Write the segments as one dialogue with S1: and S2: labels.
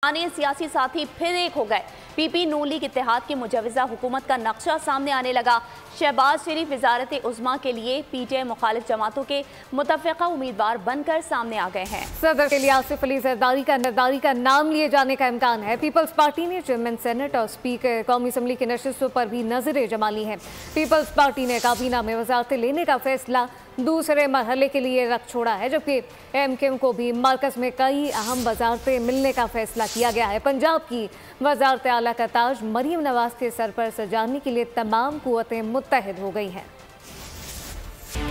S1: सियासी साथी फिर एक हो गए। पीपी नून लीग इत्तेहाद की मुजवजा हुकूमत का नक्शा सामने आने लगा। शहबाज शरीफ वजारत उज़्मा के लिए पीटीआई मुखालिफ जमातों के मुतफ़िक़ा उम्मीदवार बनकर सामने आ गए हैं।
S2: सदर के लिए आसिफ अली ज़रदारी का नाम लिए जाने का इम्कान है। पीपल्स पार्टी ने चेयरमैन सेनेट और स्पीकर कौमी असम्बली की नशिस्तों पर भी नजरें जमा ली हैं। पीपल्स पार्टी ने काबीना में वजारतें लेने का फैसला दूसरे मरहले के लिए रख छोड़ा है, जबकि एमक्यूएम को भी मरकज़ में कई अहम वजारतें मिलने का फैसला किया गया है। पंजाब की वजारत आला का ताज मरीम नवाज के सर पर सजाने के लिए तमाम कुव्वतें मुत्तहिद हो गई हैं।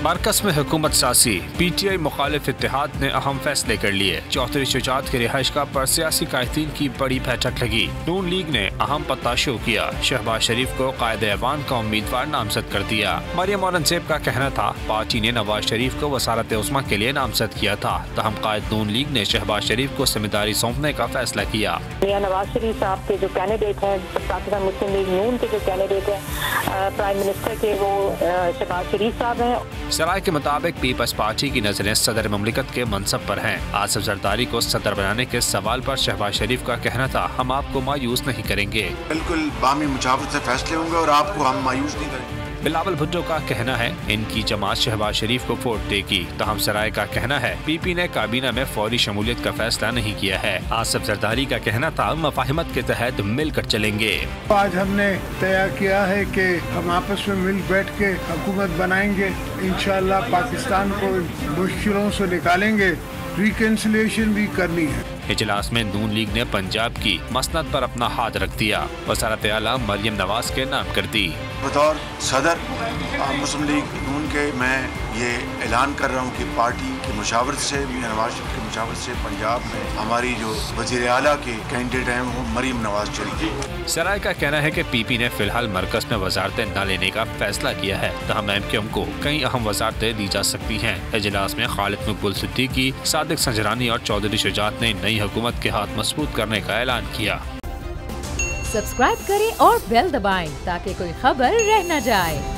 S3: मरकज़ में हुकूमत सासी पीटीआई मुखालिफ इत्तेहाद ने अहम फैसले कर लिए। चौधरी शुजात के रिहाइशगाह पर सियासी कायदीन की बड़ी बैठक लगी। नून लीग ने अहम पत्ता शो किया। शहबाज शरीफ को कायद ऐवान का उम्मीदवार नामजद कर दिया। मरियम औरंगजेब का कहना था पार्टी ने नवाज शरीफ को वजारत उज़्मा के लिए नामजद किया था। तहम कायद नून लीग ने शहबाज शरीफ को जिम्मेदारी सौंपने का फैसला किया।
S4: नवाज शरीफ साहब के जो कैंडिडेट हैं, पाकिस्तान मुस्लिम लीग नून के जो कैंडिडेट हैं प्राइम मिनिस्टर के, वो शहबाज शरीफ साहब हैं।
S3: सराय के मुताबिक पीपल्स पार्टी की नजरें सदर ममलिकत के मनसब पर हैं। आसिफ जरदारी को सदर बनाने के सवाल पर शहबाज शरीफ का कहना था हम आपको मायूस नहीं करेंगे।
S5: बिल्कुल बामी मुजावरत से फैसले होंगे और आपको हम मायूस नहीं करेंगे।
S3: बिलावल भुट्टो का कहना है इनकी जमात शहबाज शरीफ को वोट देगी। तहम सराय का कहना है पीपी ने काबीना में फौरी शमूलियत का फैसला नहीं किया है। आसिफ जरदारी का कहना था मफाहिमत के तहत मिलकर चलेंगे।
S6: आज हमने तय किया है कि हम आपस में मिल बैठ के हुकूमत बनाएंगे। इंशाअल्लाह पाकिस्तान को मुश्किलों से निकालेंगे। रिकन्सिलिएशन भी करनी है।
S3: इजलास में नून लीग ने पंजाब की मसनद पर अपना हाथ रख दिया। वज़ारत आला मरियम नवाज के नाम कर दी।
S5: बतौर सदर मुस्लिम लीग नून के मैं ये ऐलान कर रहा हूँ कि पार्टी की मुशावरत से, नवाज शरीफ की मुशावरत से पंजाब में हमारी जो वज़ीर आला के कैंडिडेट हैं वो मरियम नवाज चली।
S3: सराय का कहना है कि पीपी ने फिलहाल मरकज़ में वजारतें न लेने का फैसला किया है। तहम एमक्यूएम को कई अहम वजारतें दी जा सकती हैं। इजलास में खालिद मकबूल सिद्दीकी, सादिक संजरानी और चौधरी शुजात ने नई हुकूमत के हाथ मजबूत करने का ऐलान किया।
S7: सब्सक्राइब करें और बेल दबाएं ताकि कोई खबर रह न जाए।